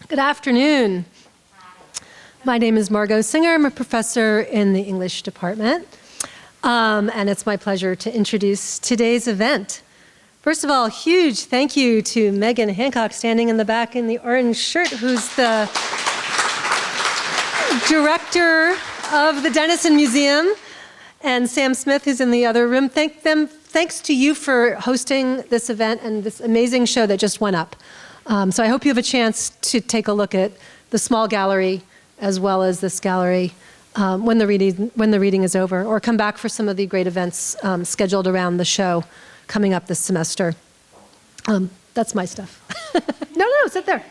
Good afternoon. My name is Margot Singer. I'm a professor in the English department. And it's my pleasure to introduce today's event. First of all, huge thank you to Megan Hancock, standing in the back in the orange shirt, who's the director of the Denison Museum, and Sam Smith, who's in the other room. Thanks to you for hosting this event and this amazing show that just went up. So I hope you have a chance to take a look at the small gallery as well as this gallery when the reading is over, or come back for some of the great events scheduled around the show coming up this semester. That's my stuff. No, sit there.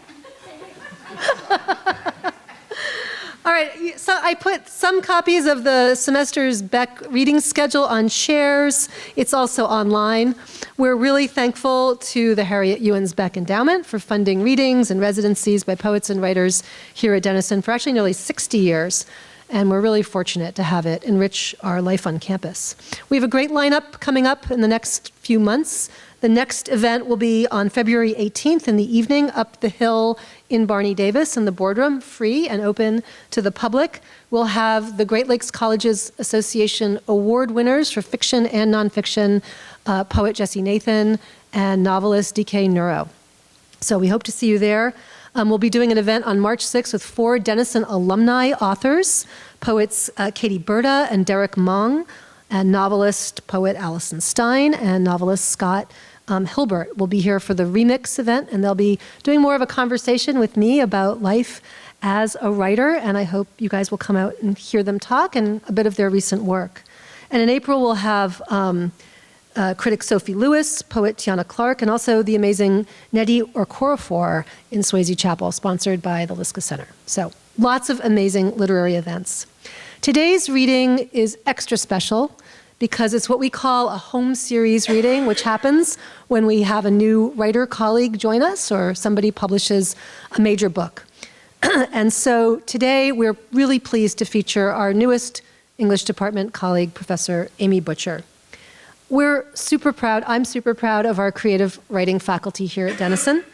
All right, so I put some copies of the semester's Beck reading schedule on shares. It's also online. We're really thankful to the Harriet Ewens Beck Endowment for funding readings and residencies by poets and writers here at Denison for actually nearly 60 years. And we're really fortunate to have it enrich our life on campus. We have a great lineup coming up in the next few months. The next event will be on February 18th in the evening up the hill in Barney Davis in the boardroom, free and open to the public. We'll have the Great Lakes Colleges Association award winners for fiction and nonfiction, poet Jesse Nathan and novelist D.K. Neuro. So we hope to see you there. We'll be doing an event on March 6th with 4 Denison alumni authors, poets Katie Berta and Derek Mong, and novelist, poet Allison Stein, and novelist Scott Hilbert will be here for the Remix event, and they'll be doing more of a conversation with me about life as a writer, and I hope you guys will come out and hear them talk and a bit of their recent work. And in April, we'll have critic Sophie Lewis, poet Tiana Clark, and also the amazing Nnedi Okorafor in Swayze Chapel, sponsored by the Liska Center. So lots of amazing literary events. Today's reading is extra special because it's what we call a home series reading, which happens when we have a new writer colleague join us or somebody publishes a major book. And so today we're really pleased to feature our newest English department colleague, Professor Amy Butcher. We're super proud, I'm super proud of our creative writing faculty here at Denison.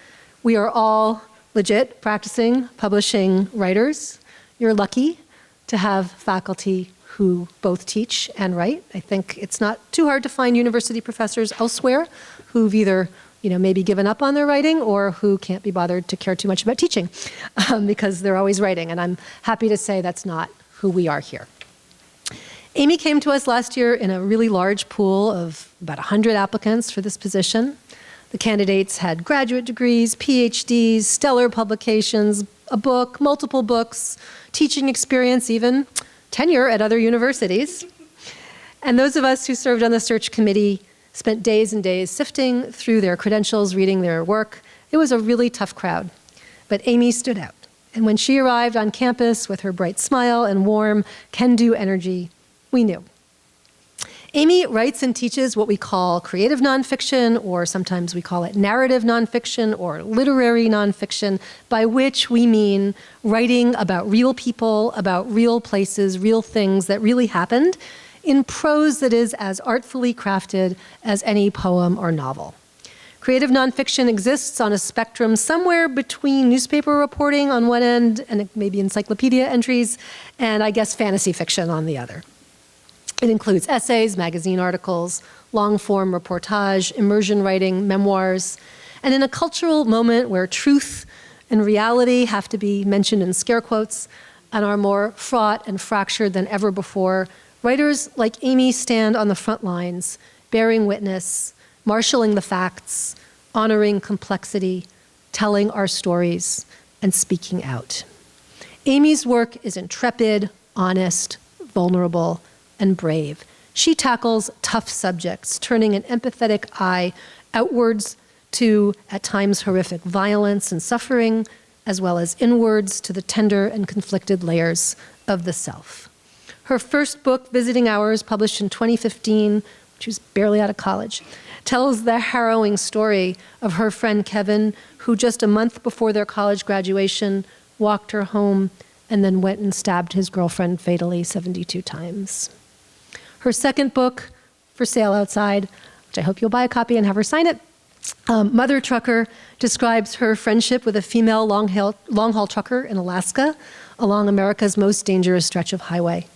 We are all legit practicing, publishing writers. You're lucky to have faculty who both teach and write. I think it's not too hard to find university professors elsewhere who've either maybe given up on their writing or who can't be bothered to care too much about teaching because they're always writing. And I'm happy to say that's not who we are here. Amy came to us last year in a really large pool of about 100 applicants for this position. The candidates had graduate degrees, PhDs, stellar publications, a book, multiple books, teaching experience, even tenure at other universities. And those of us who served on the search committee spent days and days sifting through their credentials, reading their work. It was a really tough crowd, but Amy stood out. And when she arrived on campus with her bright smile and warm, can-do energy, we knew. Amy writes and teaches what we call creative nonfiction, or sometimes we call it narrative nonfiction or literary nonfiction, by which we mean writing about real people, about real places, real things that really happened, in prose that is as artfully crafted as any poem or novel. Creative nonfiction exists on a spectrum somewhere between newspaper reporting on one end and maybe encyclopedia entries, and I guess fantasy fiction on the other. It includes essays, magazine articles, long-form reportage, immersion writing, memoirs, and in a cultural moment where truth and reality have to be mentioned in scare quotes and are more fraught and fractured than ever before, writers like Amy stand on the front lines, bearing witness, marshaling the facts, honoring complexity, telling our stories, and speaking out. Amy's work is intrepid, honest, vulnerable, and brave. She tackles tough subjects, turning an empathetic eye outwards to, at times, horrific violence and suffering, as well as inwards to the tender and conflicted layers of the self. Her first book, Visiting Hours, published in 2015, she was barely out of college, tells the harrowing story of her friend Kevin, who just a month before their college graduation walked her home and then went and stabbed his girlfriend fatally 72 times. Her second book, for sale outside, which I hope you'll buy a copy and have her sign it, Mothertrucker describes her friendship with a female long-haul trucker in Alaska along America's most dangerous stretch of highway.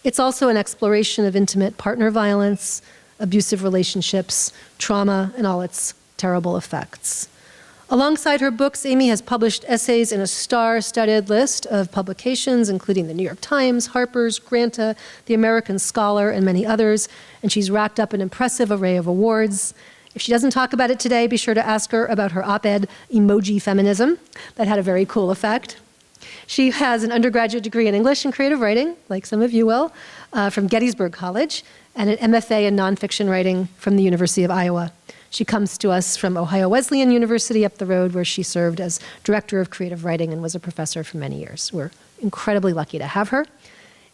It's also an exploration of intimate partner violence, abusive relationships, trauma, and all its terrible effects. Alongside her books, Amy has published essays in a star-studded list of publications, including the New York Times, Harper's, Granta, The American Scholar, and many others, and she's racked up an impressive array of awards. If she doesn't talk about it today, be sure to ask her about her op-ed, Emoji Feminism. That had a very cool effect. She has an undergraduate degree in English and creative writing, like some of you will, from Gettysburg College, and an MFA in nonfiction writing from the University of Iowa. She comes to us from Ohio Wesleyan University up the road, where she served as director of creative writing and was a professor for many years. We're incredibly lucky to have her.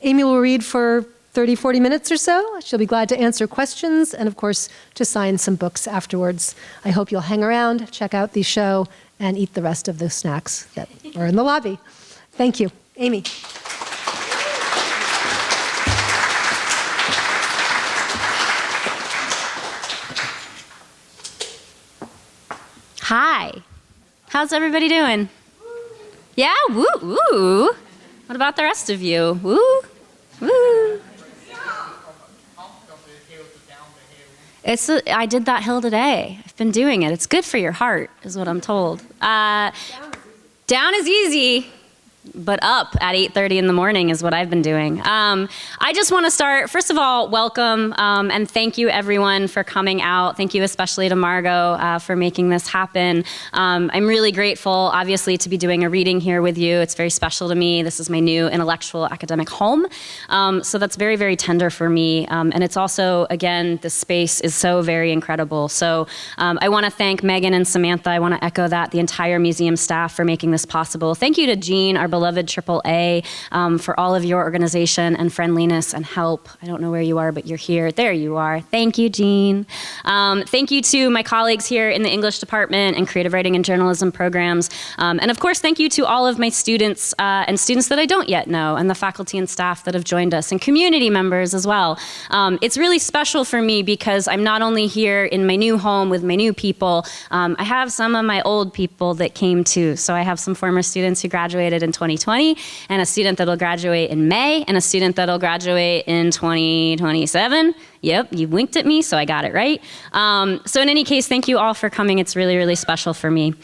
Amy will read for 30, 40 minutes or so. She'll be glad to answer questions and, of course, to sign some books afterwards. I hope you'll hang around, check out the show, and eat the rest of the snacks that are in the lobby. Thank you. Amy. Hi. How's everybody doing? Yeah? Woo, woo. What about the rest of you? Woo, woo. I did that hill today. I've been doing it. It's good for your heart, is what I'm told. Down is easy. But up at 8:30 in the morning is what I've been doing. I just want to start, first of all, welcome, and thank you everyone for coming out. Thank you especially to Margot for making this happen. I'm really grateful, obviously, to be doing a reading here with you. It's very special to me. This is my new intellectual academic home. So that's very, very tender for me. And it's also, again, this space is so very incredible. So I want to thank Megan and Samantha. I want to echo that, the entire museum staff for making this possible. Thank you to Jean, our beloved AAA, for all of your organization and friendliness and help. I don't know where you are, but you're here. There you are. Thank you, Jean. Thank you to my colleagues here in the English department and creative writing and journalism programs. And of course, thank you to all of my students and students that I don't yet know, and the faculty and staff that have joined us, and community members as well. It's really special for me because I'm not only here in my new home with my new people, I have some of my old people that came too. So I have some former students who graduated in 2020, and a student that'll graduate in May, and a student that'll graduate in 2027. Yep, you winked at me, so I got it right. So in any case, thank you all for coming. It's really, really special for me.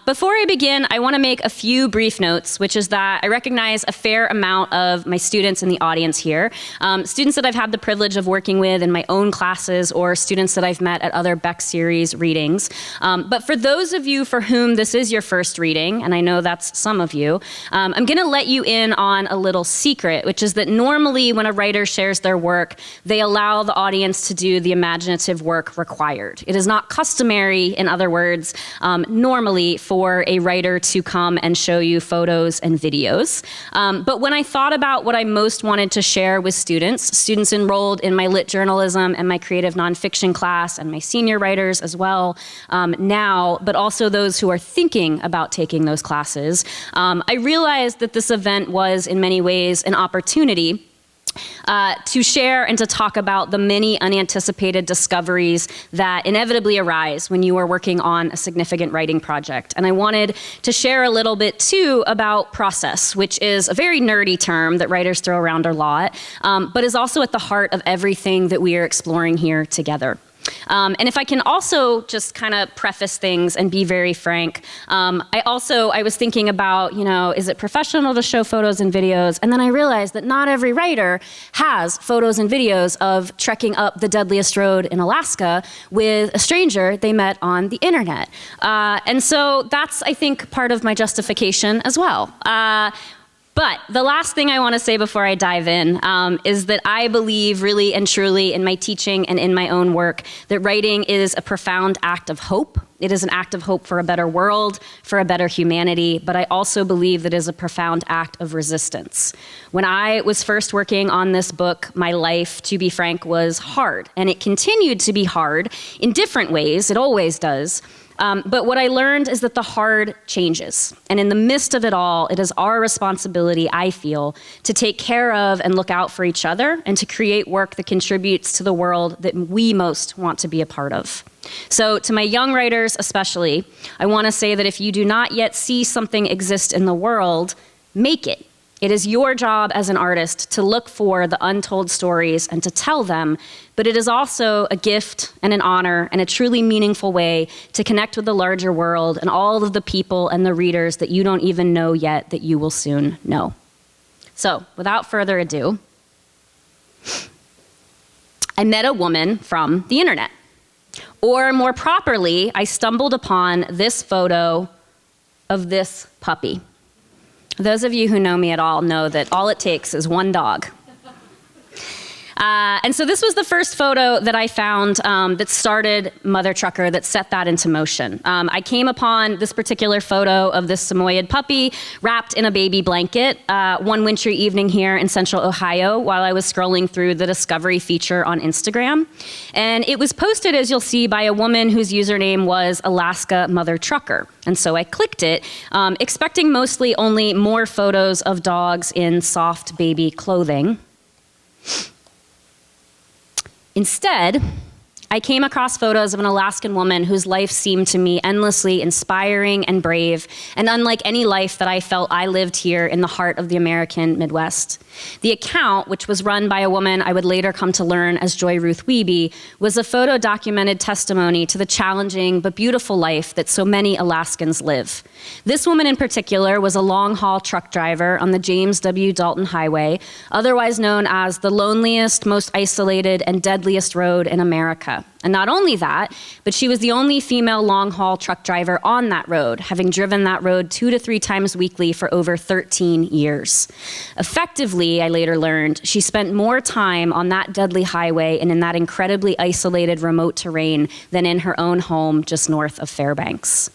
Before I begin, I want to make a few brief notes, which is that I recognize a fair amount of my students in the audience here, students that I've had the privilege of working with in my own classes, or students that I've met at other Beck Series readings. But for those of you for whom this is your first reading, and I know that's some of you, I'm going to let you in on a little secret, which is that normally when a writer shares their work, they allow the audience to do the imaginative work required. It is not customary, in other words, normally for a writer to come and show you photos and videos. But when I thought about what I most wanted to share with students enrolled in my lit journalism and my creative nonfiction class, and my senior writers as well now, but also those who are thinking about taking those classes, I realized that this event was in many ways an opportunity to share and to talk about the many unanticipated discoveries that inevitably arise when you are working on a significant writing project. And I wanted to share a little bit too about process, which is a very nerdy term that writers throw around a lot, but is also at the heart of everything that we are exploring here together. And if I can also just kind of preface things and be very frank, I was thinking about, is it professional to show photos and videos? And then I realized that not every writer has photos and videos of trekking up the deadliest road in Alaska with a stranger they met on the internet. And so that's, I think, part of my justification as well. But the last thing I want to say before I dive in is that I believe really and truly in my teaching and in my own work that writing is a profound act of hope. It is an act of hope for a better world, for a better humanity, but I also believe that it is a profound act of resistance. When I was first working on this book, my life, to be frank, was hard, and it continued to be hard in different ways. It always does. But what I learned is that the hard changes. And in the midst of it all, it is our responsibility, I feel, to take care of and look out for each other and to create work that contributes to the world that we most want to be a part of. So to my young writers especially, I want to say that if you do not yet see something exist in the world, make it. It is your job as an artist to look for the untold stories and to tell them, but it is also a gift and an honor and a truly meaningful way to connect with the larger world and all of the people and the readers that you don't even know yet that you will soon know. So, without further ado, I met a woman from the internet. Or more properly, I stumbled upon this photo of this puppy. Those of you who know me at all know that all it takes is one dog. And so this was the first photo that I found that started Mothertrucker, that set that into motion. I came upon this particular photo of this Samoyed puppy wrapped in a baby blanket one wintry evening here in central Ohio while I was scrolling through the Discovery feature on Instagram. And it was posted, as you'll see, by a woman whose username was Alaska Mothertrucker. And so I clicked it, expecting mostly only more photos of dogs in soft baby clothing. Instead, I came across photos of an Alaskan woman whose life seemed to me endlessly inspiring and brave, and unlike any life that I felt I lived here in the heart of the American Midwest. The account, which was run by a woman I would later come to learn as Joy Ruth Wiebe, was a photo-documented testimony to the challenging but beautiful life that so many Alaskans live. This woman in particular was a long-haul truck driver on the James W. Dalton Highway, otherwise known as the loneliest, most isolated, and deadliest road in America. And not only that, but she was the only female long-haul truck driver on that road, having driven that road 2 to 3 times weekly for over 13 years. Effectively, I later learned, she spent more time on that deadly highway and in that incredibly isolated remote terrain than in her own home just north of Fairbanks.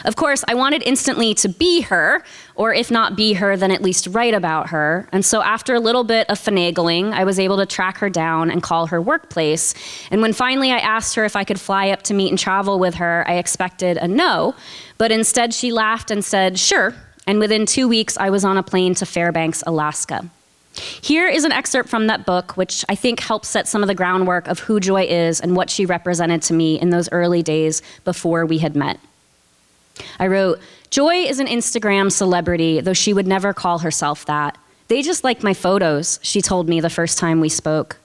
Of course, I wanted instantly to be her, or if not be her, then at least write about her. And so after a little bit of finagling, I was able to track her down and call her workplace. And when finally I asked her if I could fly up to meet and travel with her, I expected a no, but instead she laughed and said, sure. And within 2 weeks, I was on a plane to Fairbanks, Alaska. Here is an excerpt from that book, which I think helps set some of the groundwork of who Joy is and what she represented to me in those early days before we had met. I wrote, Joy is an Instagram celebrity, though she would never call herself that. They just like my photos, she told me the first time we spoke.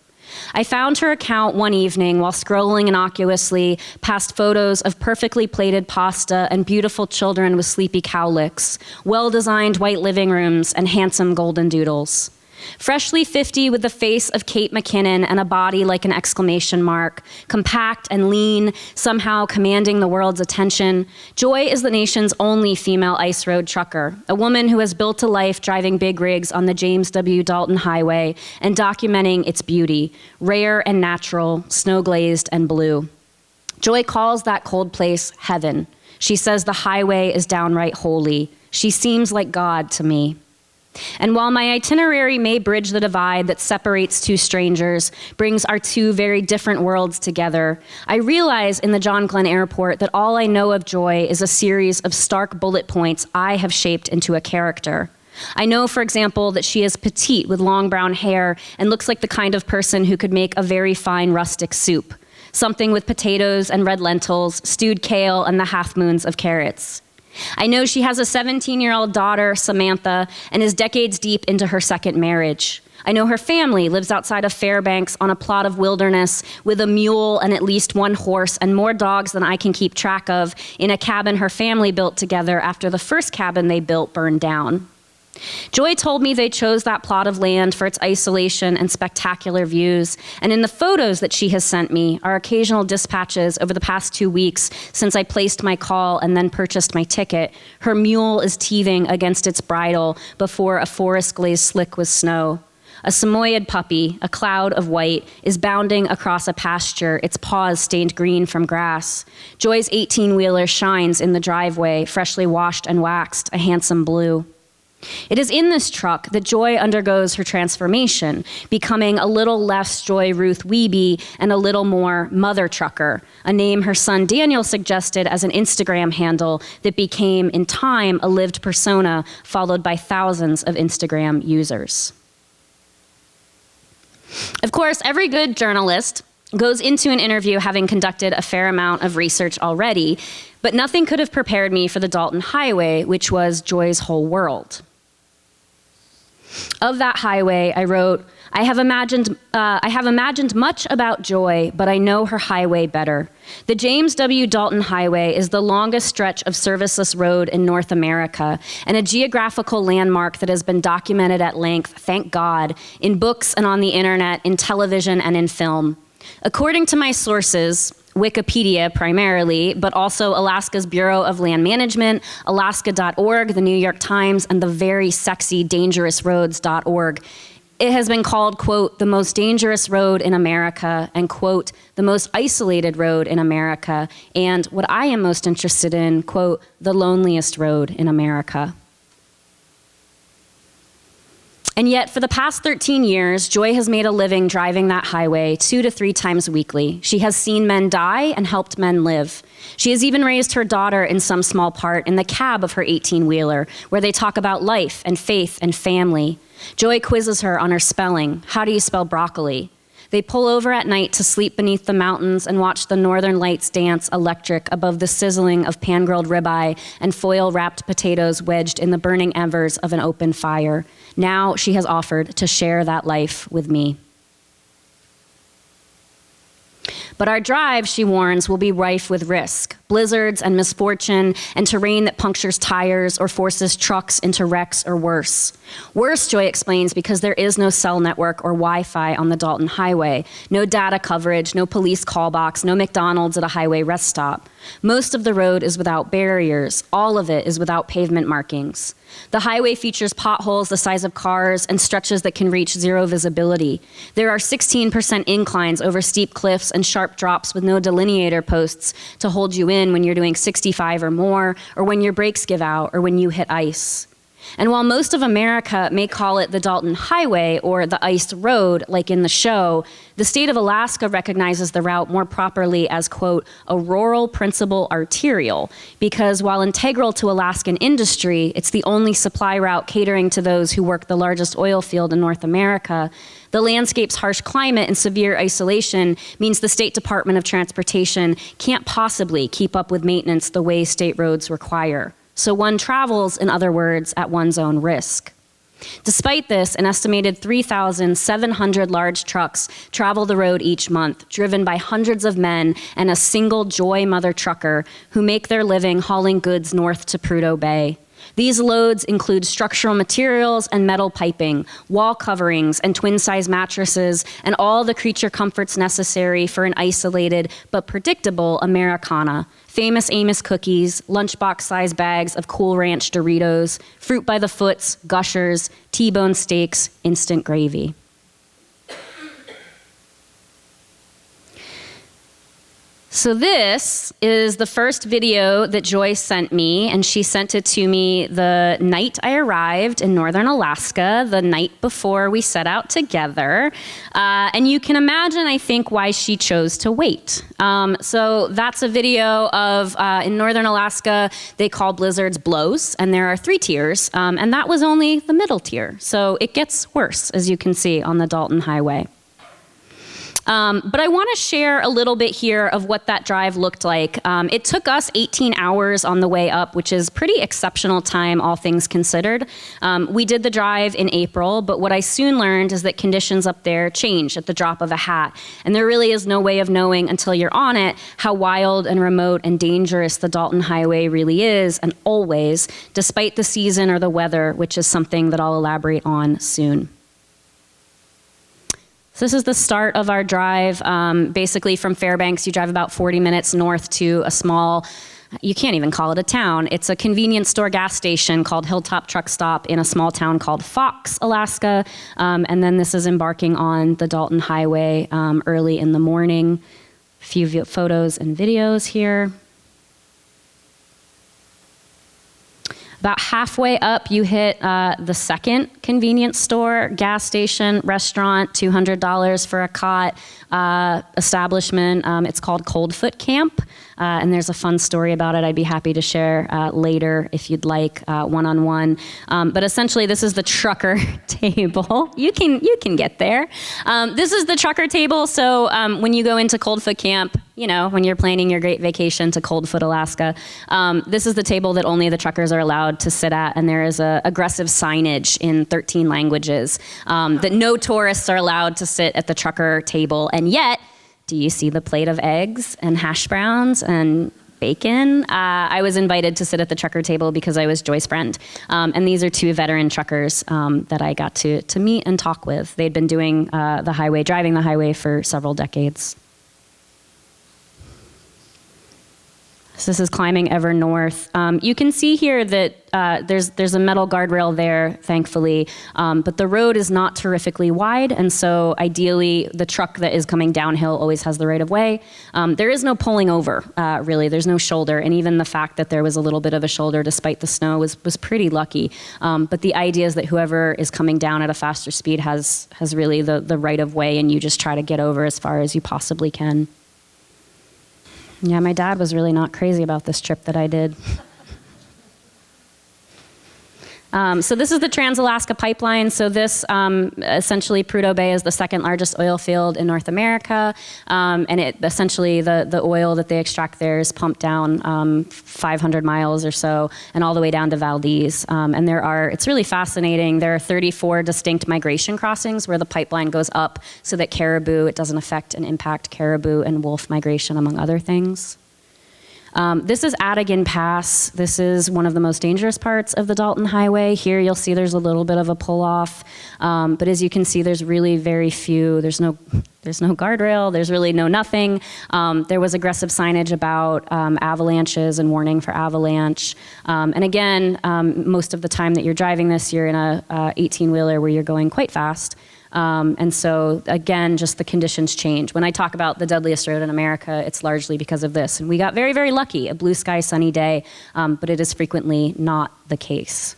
I found her account one evening while scrolling innocuously past photos of perfectly plated pasta and beautiful children with sleepy cowlicks, well-designed white living rooms, and handsome golden doodles. Freshly 50 with the face of Kate McKinnon and a body like an exclamation mark, compact and lean, somehow commanding the world's attention, Joy is the nation's only female ice road trucker, a woman who has built a life driving big rigs on the James W. Dalton Highway and documenting its beauty, rare and natural, snow-glazed and blue. Joy calls that cold place heaven. She says the highway is downright holy. She seems like God to me. And while my itinerary may bridge the divide that separates two strangers, brings our two very different worlds together, I realize in the John Glenn Airport that all I know of Joy is a series of stark bullet points I have shaped into a character. I know, for example, that she is petite with long brown hair and looks like the kind of person who could make a very fine rustic soup, something with potatoes and red lentils, stewed kale, and the half moons of carrots. I know she has a 17-year-old daughter, Samantha, and is decades deep into her second marriage. I know her family lives outside of Fairbanks on a plot of wilderness with a mule and at least one horse and more dogs than I can keep track of in a cabin her family built together after the first cabin they built burned down. Joy told me they chose that plot of land for its isolation and spectacular views, and in the photos that she has sent me, our occasional dispatches over the past 2 weeks since I placed my call and then purchased my ticket, her mule is teething against its bridle before a forest glazed slick with snow. A Samoyed puppy, a cloud of white, is bounding across a pasture, its paws stained green from grass. Joy's 18-wheeler shines in the driveway, freshly washed and waxed, a handsome blue. It is in this truck that Joy undergoes her transformation, becoming a little less Joy Ruth Wiebe and a little more Mothertrucker, a name her son Daniel suggested as an Instagram handle that became, in time, a lived persona followed by thousands of Instagram users. Of course, every good journalist goes into an interview having conducted a fair amount of research already, but nothing could have prepared me for the Dalton Highway, which was Joy's whole world. Of that highway, I wrote, I have imagined much about Joy, but I know her highway better. The James W. Dalton Highway is the longest stretch of serviceless road in North America and a geographical landmark that has been documented at length, thank God, in books and on the internet, in television and in film. According to my sources, Wikipedia primarily, but also Alaska's Bureau of Land Management, Alaska.org, the New York Times, and the very sexy dangerousroads.org, it has been called, quote, the most dangerous road in America, and, quote, the most isolated road in America, and what I am most interested in, quote, the loneliest road in America. And yet, for the past 13 years, Joy has made a living driving that highway 2 to 3 times weekly. She has seen men die and helped men live. She has even raised her daughter in some small part in the cab of her 18-wheeler, where they talk about life and faith and family. Joy quizzes her on her spelling. How do you spell broccoli? They pull over at night to sleep beneath the mountains and watch the northern lights dance electric above the sizzling of pan-grilled ribeye and foil-wrapped potatoes wedged in the burning embers of an open fire. Now she has offered to share that life with me. But our drive, she warns, will be rife with risk, blizzards and misfortune, and terrain that punctures tires or forces trucks into wrecks or worse. Worse, Joy explains, because there is no cell network or Wi-Fi on the Dalton Highway, no data coverage, no police call box, no McDonald's at a highway rest stop. Most of the road is without barriers. All of it is without pavement markings. The highway features potholes the size of cars and stretches that can reach zero visibility. There are 16% inclines over steep cliffs and sharp drops with no delineator posts to hold you in when you're doing 65 or more, or when your brakes give out, or when you hit ice. And while most of America may call it the Dalton Highway or the Iced Road, like in the show, the state of Alaska recognizes the route more properly as, quote, a rural principal arterial, because while integral to Alaskan industry, it's the only supply route catering to those who work the largest oil field in North America. The landscape's harsh climate and severe isolation means the State Department of Transportation can't possibly keep up with maintenance the way state roads require. So one travels, in other words, at one's own risk. Despite this, an estimated 3,700 large trucks travel the road each month, driven by hundreds of men and a single Joy Mothertrucker who make their living hauling goods north to Prudhoe Bay. These loads include structural materials and metal piping, wall coverings and twin-size mattresses, and all the creature comforts necessary for an isolated but predictable Americana. Famous Amos cookies, lunchbox-sized bags of Cool Ranch Doritos, fruit by the foots, Gushers, T-bone steaks, instant gravy. So this is the first video that Joy sent me, and she sent it to me the night I arrived in northern Alaska, the night before we set out together. And you can imagine, I think, why she chose to wait. So that's a video of, in northern Alaska, they call blizzards blows, and there are 3 tiers, and that was only the middle tier. So it gets worse, as you can see on the Dalton Highway. But I want to share a little bit here of what that drive looked like. It took us 18 hours on the way up, which is pretty exceptional time, all things considered. We did the drive in April, but what I soon learned is that conditions up there change at the drop of a hat. And there really is no way of knowing until you're on it how wild and remote and dangerous the Dalton Highway really is, and always, despite the season or the weather, which is something that I'll elaborate on soon. So this is the start of our drive. Basically from Fairbanks, you drive about 40 minutes north to a small, you can't even call it a town. It's a convenience store gas station called Hilltop Truck Stop in a small town called Fox, Alaska. And then this is embarking on the Dalton Highway early in the morning. A few photos and videos here. About halfway up, you hit the second convenience store, gas station, restaurant, $200 for a cot, establishment. It's called Coldfoot Camp, and there's a fun story about it I'd be happy to share later if you'd like, one-on-one. But essentially, this is the trucker table. You can get there. This is the trucker table, so when you go into Coldfoot Camp, you know, when you're planning your great vacation to Coldfoot, Alaska, this is the table that only the truckers are allowed to sit at, and there is aggressive signage in 13 languages that no tourists are allowed to sit at the trucker table. And yet, do you see the plate of eggs and hash browns and bacon? I was invited to sit at the trucker table because I was Joy's friend. And these are two veteran truckers that I got to meet and talk with. They'd been doing driving the highway for several decades. So this is climbing ever north. You can see here that there's a metal guardrail there, thankfully, but the road is not terrifically wide, and so ideally the truck that is coming downhill always has the right of way. There is no pulling over, really. There's no shoulder, and even the fact that there was a little bit of a shoulder despite the snow was pretty lucky. But the idea is that whoever is coming down at a faster speed has really the right of way, and you just try to get over as far as you possibly can. Yeah, my dad was really not crazy about this trip that I did. So this is the Trans-Alaska Pipeline. So this, essentially, Prudhoe Bay is the second largest oil field in North America. And it essentially, the oil that they extract there is pumped down 500 miles or so and all the way down to Valdez. And it's really fascinating. There are 34 distinct migration crossings where the pipeline goes up so that it doesn't affect and impact caribou and wolf migration, among other things. This is Adigan Pass. This is one of the most dangerous parts of the Dalton Highway. Here you'll see there's a little bit of a pull-off, but as you can see, there's really very few. There's no guardrail. There's really nothing. There was aggressive signage about avalanches and warning for avalanche. And again, most of the time that you're driving this, you're in a 18-wheeler where you're going quite fast. And so, again, just the conditions change. When I talk about the deadliest road in America, it's largely because of this. And we got very, very lucky, a blue sky, sunny day, but it is frequently not the case.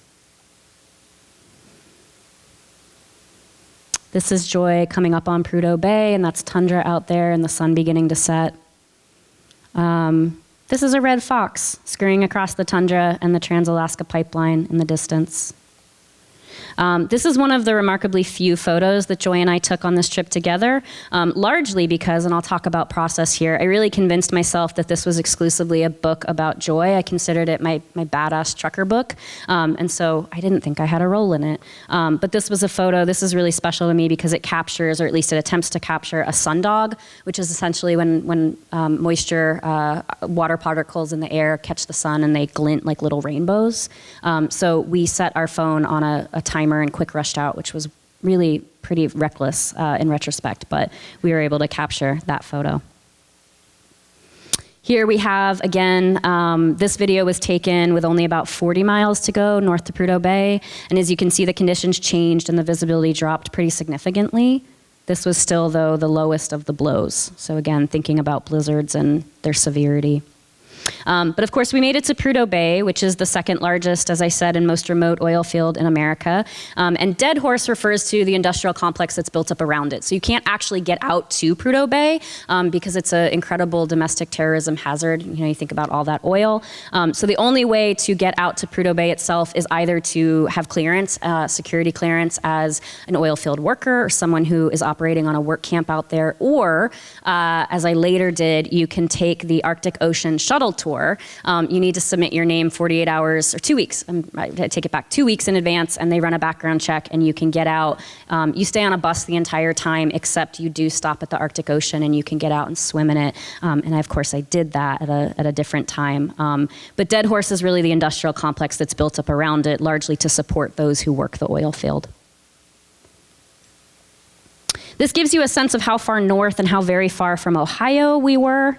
This is Joy coming up on Prudhoe Bay, and that's tundra out there and the sun beginning to set. This is a red fox scurrying across the tundra and the Trans-Alaska Pipeline in the distance. This is one of the remarkably few photos that Joy and I took on this trip together, largely because, and I'll talk about process here, I really convinced myself that this was exclusively a book about Joy. I considered it my badass trucker book, and so I didn't think I had a role in it. But this was a photo. This is really special to me because it captures, or at least it attempts to capture, a sundog, which is essentially when moisture, water particles in the air catch the sun and they glint like little rainbows. So we set our phone on a timer and quick rushed out, which was really pretty reckless in retrospect, but we were able to capture that photo. Here we have, again, this video was taken with only about 40 miles to go north to Prudhoe Bay, and as you can see, the conditions changed and the visibility dropped pretty significantly. This was still, though, the lowest of the blows. So again, thinking about blizzards and their severity. But of course, we made it to Prudhoe Bay, which is the second largest, as I said, and most remote oil field in America. And Dead Horse refers to the industrial complex that's built up around it. So you can't actually get out to Prudhoe Bay because it's an incredible domestic terrorism hazard. You know, you think about all that oil. So the only way to get out to Prudhoe Bay itself is either to have clearance, security clearance as an oil field worker or someone who is operating on a work camp out there, or as I later did, you can take the Arctic Ocean shuttle tour. You need to submit your name 48 hours or 2 weeks. I take it back, 2 weeks in advance, and they run a background check, and you can get out. You stay on a bus the entire time, except you do stop at the Arctic Ocean, and you can get out and swim in it. And of course, I did that at a different time. But Dead Horse is really the industrial complex that's built up around it, largely to support those who work the oil field. This gives you a sense of how far north and how very far from Ohio we were.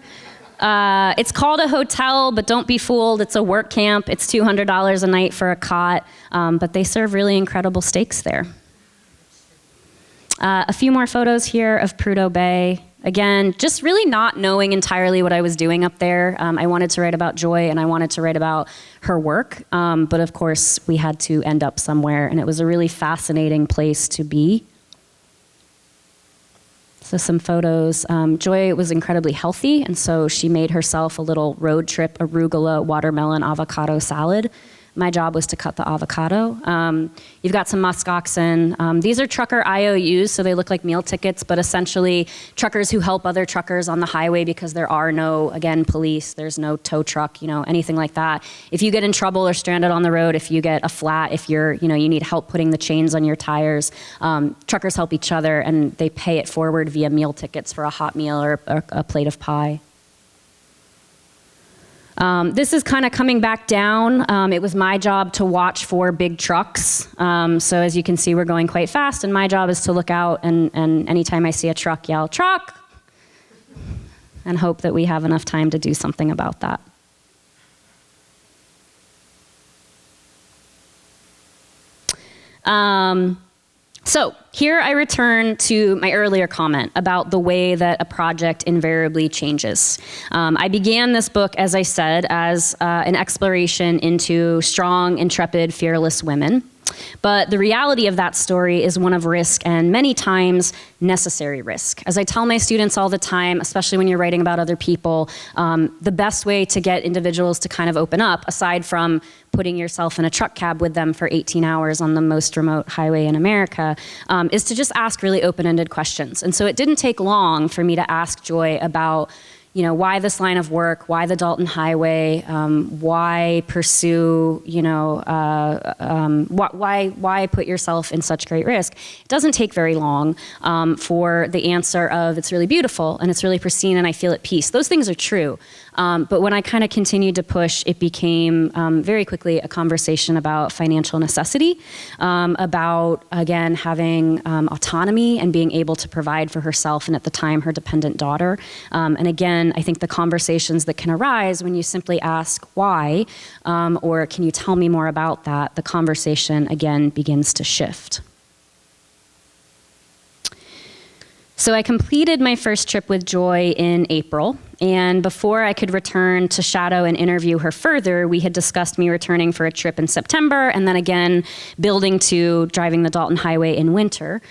It's called a hotel, but don't be fooled. It's a work camp. It's $200 a night for a cot, but they serve really incredible steaks there. A few more photos here of Prudhoe Bay. Again, just really not knowing entirely what I was doing up there. I wanted to write about Joy and I wanted to write about her work. But of course, we had to end up somewhere, and it was a really fascinating place to be. So some photos. Joy was incredibly healthy, and so she made herself a little road trip arugula, watermelon, avocado salad. My job was to cut the avocado. You've got some musk oxen. These are trucker IOUs, so they look like meal tickets, but essentially truckers who help other truckers on the highway because there are no, again, police, there's no tow truck, anything like that. If you get in trouble or stranded on the road, if you get a flat, if you need help putting the chains on your tires, truckers help each other, and they pay it forward via meal tickets for a hot meal or a plate of pie. This is kind of coming back down. It was my job to watch for big trucks. So as you can see, we're going quite fast, and my job is to look out and anytime I see a truck, yell, "Truck!" and hope that we have enough time to do something about that. So here I return to my earlier comment about the way that a project invariably changes. I began this book, as I said, as an exploration into strong, intrepid, fearless women. But the reality of that story is one of risk, and many times necessary risk. As I tell my students all the time, especially when you're writing about other people, the best way to get individuals to kind of open up, aside from putting yourself in a truck cab with them for 18 hours on the most remote highway in America, is to just ask really open-ended questions. And so it didn't take long for me to ask Joy about why this line of work, why the Dalton Highway, why pursue, why put yourself in such great risk. It doesn't take very long for the answer of it's really beautiful and it's really pristine and I feel at peace. Those things are true. But when I kind of continued to push, it became very quickly a conversation about financial necessity, about, again, having autonomy and being able to provide for herself and at the time her dependent daughter. And again, I think the conversations that can arise when you simply ask why, or can you tell me more about that, the conversation again begins to shift. So I completed my first trip with Joy in April, and before I could return to shadow and interview her further, we had discussed me returning for a trip in September, and then again building to driving the Dalton Highway in winter.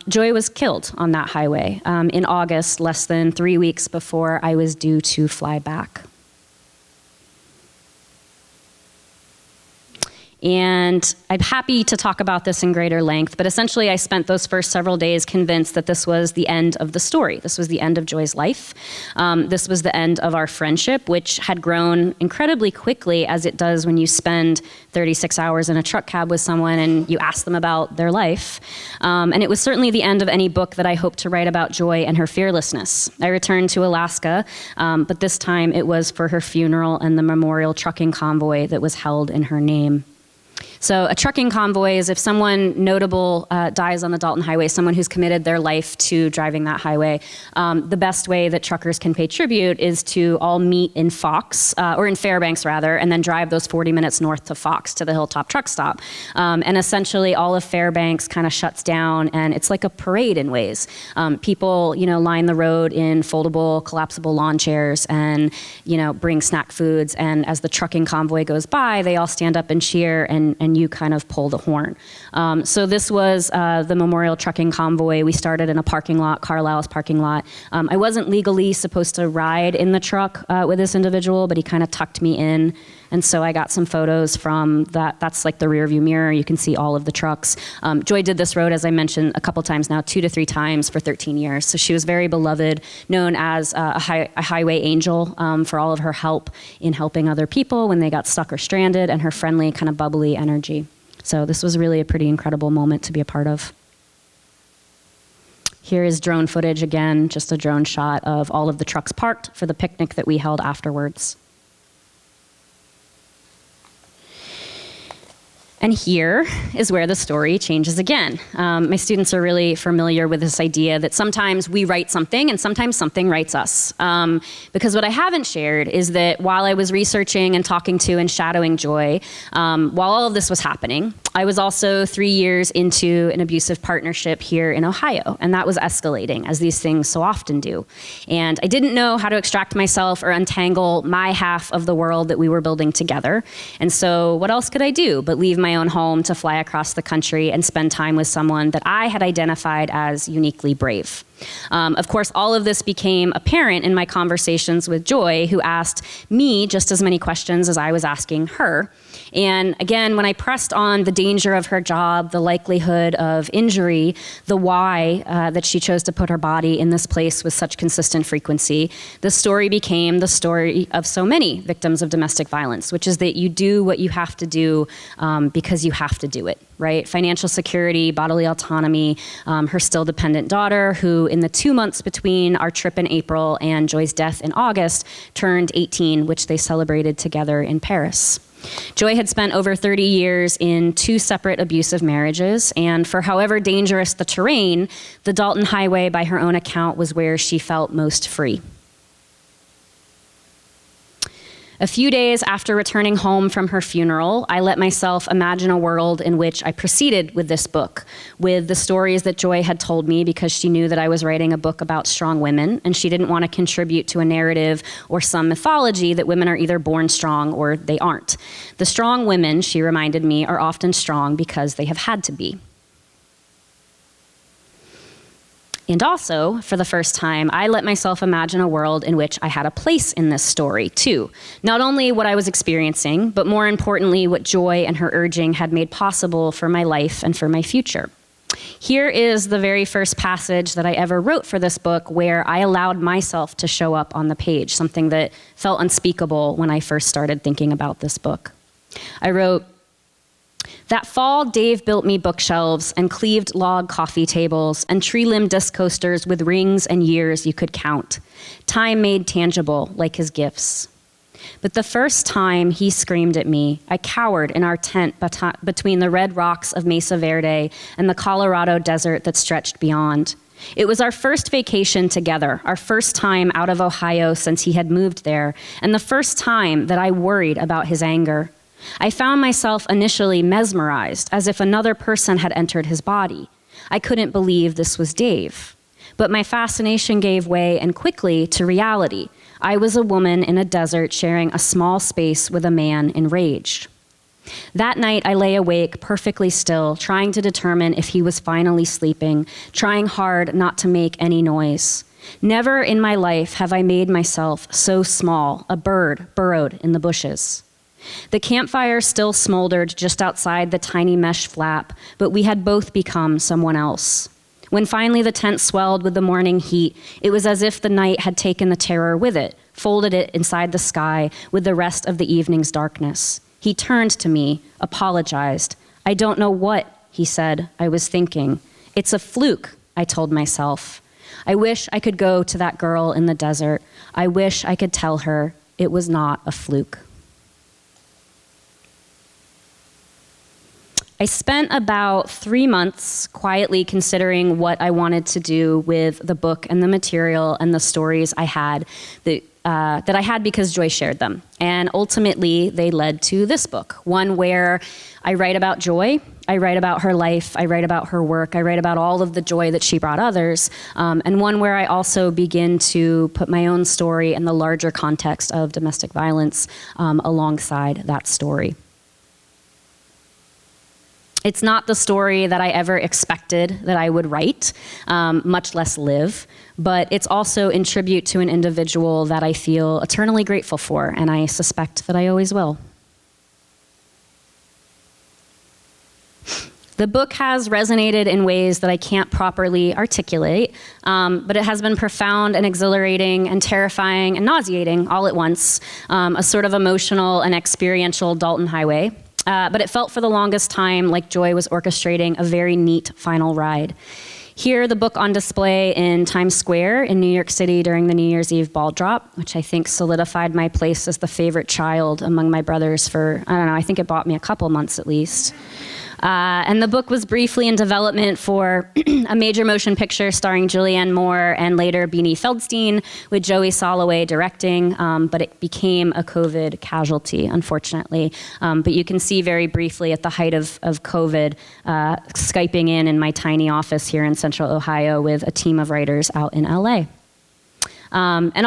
Joy was killed on that highway in August, less than 3 weeks before I was due to fly back. And I'm happy to talk about this in greater length, but essentially I spent those first several days convinced that this was the end of the story. This was the end of Joy's life. This was the end of our friendship, which had grown incredibly quickly, as it does when you spend 36 hours in a truck cab with someone and you ask them about their life. And it was certainly the end of any book that I hoped to write about Joy and her fearlessness. I returned to Alaska, but this time it was for her funeral and the memorial trucking convoy that was held in her name. So a trucking convoy is if someone notable dies on the Dalton Highway, someone who's committed their life to driving that highway. The best way that truckers can pay tribute is to all meet in Fox, or in Fairbanks rather, and then drive those 40 minutes north to Fox, to the Hilltop truck stop. And essentially all of Fairbanks kind of shuts down, and it's like a parade in ways. People, line the road in foldable, collapsible lawn chairs and, bring snack foods. And as the trucking convoy goes by, they all stand up and cheer, and you kind of pull the horn. So this was the Memorial Trucking Convoy. We started in a parking lot, Carlisle's parking lot. I wasn't legally supposed to ride in the truck with this individual, but he kind of tucked me in. And so I got some photos from that. That's like the rear view mirror. You can see all of the trucks. Joy did this road, as I mentioned, a couple times now, 2 to 3 times for 13 years. So she was very beloved, known as a highway angel for all of her help in helping other people when they got stuck or stranded, and her friendly, kind of bubbly energy. So this was really a pretty incredible moment to be a part of. Here is drone footage again, just a drone shot of all of the trucks parked for the picnic that we held afterwards. And here is where the story changes again. My students are really familiar with this idea that sometimes we write something and sometimes something writes us. Because what I haven't shared is that while I was researching and talking to and shadowing Joy, while all of this was happening, I was also 3 years into an abusive partnership here in Ohio, and that was escalating, as these things so often do. And I didn't know how to extract myself or untangle my half of the world that we were building together. And so what else could I do but leave my own home to fly across the country and spend time with someone that I had identified as uniquely brave? Of course, all of this became apparent in my conversations with Joy, who asked me just as many questions as I was asking her. And again, when I pressed on the danger of her job, the likelihood of injury, the why that she chose to put her body in this place with such consistent frequency, the story became the story of so many victims of domestic violence, which is that you do what you have to do because you have to do it, right? Financial security, bodily autonomy, her still dependent daughter, who in the 2 months between our trip in April and Joy's death in August, turned 18, which they celebrated together in Paris. Joy had spent over 30 years in 2 separate abusive marriages, and for however dangerous the terrain, the Dalton Highway, by her own account, was where she felt most free. A few days after returning home from her funeral, I let myself imagine a world in which I proceeded with this book, with the stories that Joy had told me, because she knew that I was writing a book about strong women, and she didn't want to contribute to a narrative or some mythology that women are either born strong or they aren't. The strong women, she reminded me, are often strong because they have had to be. And also, for the first time, I let myself imagine a world in which I had a place in this story, too. Not only what I was experiencing, but more importantly, what Joy and her urging had made possible for my life and for my future. Here is the very first passage that I ever wrote for this book, where I allowed myself to show up on the page, something that felt unspeakable when I first started thinking about this book. I wrote, "That fall, Dave built me bookshelves and cleaved log coffee tables and tree-limbed disc coasters with rings and years you could count, time made tangible like his gifts. But the first time he screamed at me, I cowered in our tent between the red rocks of Mesa Verde and the Colorado desert that stretched beyond. It was our first vacation together, our first time out of Ohio since he had moved there, and the first time that I worried about his anger. I found myself initially mesmerized, as if another person had entered his body. I couldn't believe this was Dave. But my fascination gave way, and quickly, to reality. I was a woman in a desert sharing a small space with a man enraged. That night, I lay awake, perfectly still, trying to determine if he was finally sleeping, trying hard not to make any noise. Never in my life have I made myself so small, a bird burrowed in the bushes. The campfire still smoldered just outside the tiny mesh flap, but we had both become someone else. When finally the tent swelled with the morning heat, it was as if the night had taken the terror with it, folded it inside the sky with the rest of the evening's darkness. He turned to me, apologized. "I don't know what," he said, "I was thinking. It's a fluke," I told myself. I wish I could go to that girl in the desert. I wish I could tell her it was not a fluke. I spent about 3 months quietly considering what I wanted to do with the book and the material and the stories I had that I had because Joy shared them. And ultimately, they led to this book, one where I write about Joy, I write about her life, I write about her work, I write about all of the joy that she brought others, and one where I also begin to put my own story and the larger context of domestic violence alongside that story. It's not the story that I ever expected that I would write, much less live, but it's also in tribute to an individual that I feel eternally grateful for, and I suspect that I always will. The book has resonated in ways that I can't properly articulate, but it has been profound and exhilarating and terrifying and nauseating all at once, a sort of emotional and experiential Dalton Highway. But it felt for the longest time like Joy was orchestrating a very neat final ride. Here, the book on display in Times Square in New York City during the New Year's Eve ball drop, which I think solidified my place as the favorite child among my brothers for, I don't know, I think it bought me a couple months at least. And the book was briefly in development for a major motion picture starring Julianne Moore and later Beanie Feldstein with Joey Soloway directing, but it became a COVID casualty, unfortunately. But you can see very briefly at the height of COVID, Skyping in my tiny office here in Central Ohio with a team of writers out in LA. And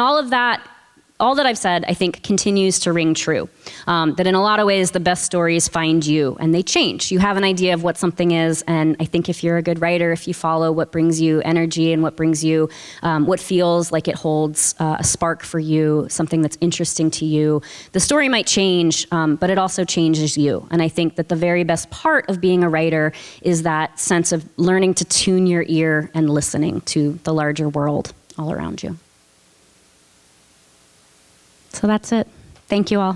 all that I've said, I think, continues to ring true. That in a lot of ways, the best stories find you, and they change. You have an idea of what something is, and I think if you're a good writer, if you follow what brings you energy and what brings you, what feels like it holds a spark for you, something that's interesting to you, the story might change, but it also changes you. And I think that the very best part of being a writer is that sense of learning to tune your ear and listening to the larger world all around you. So that's it. Thank you all.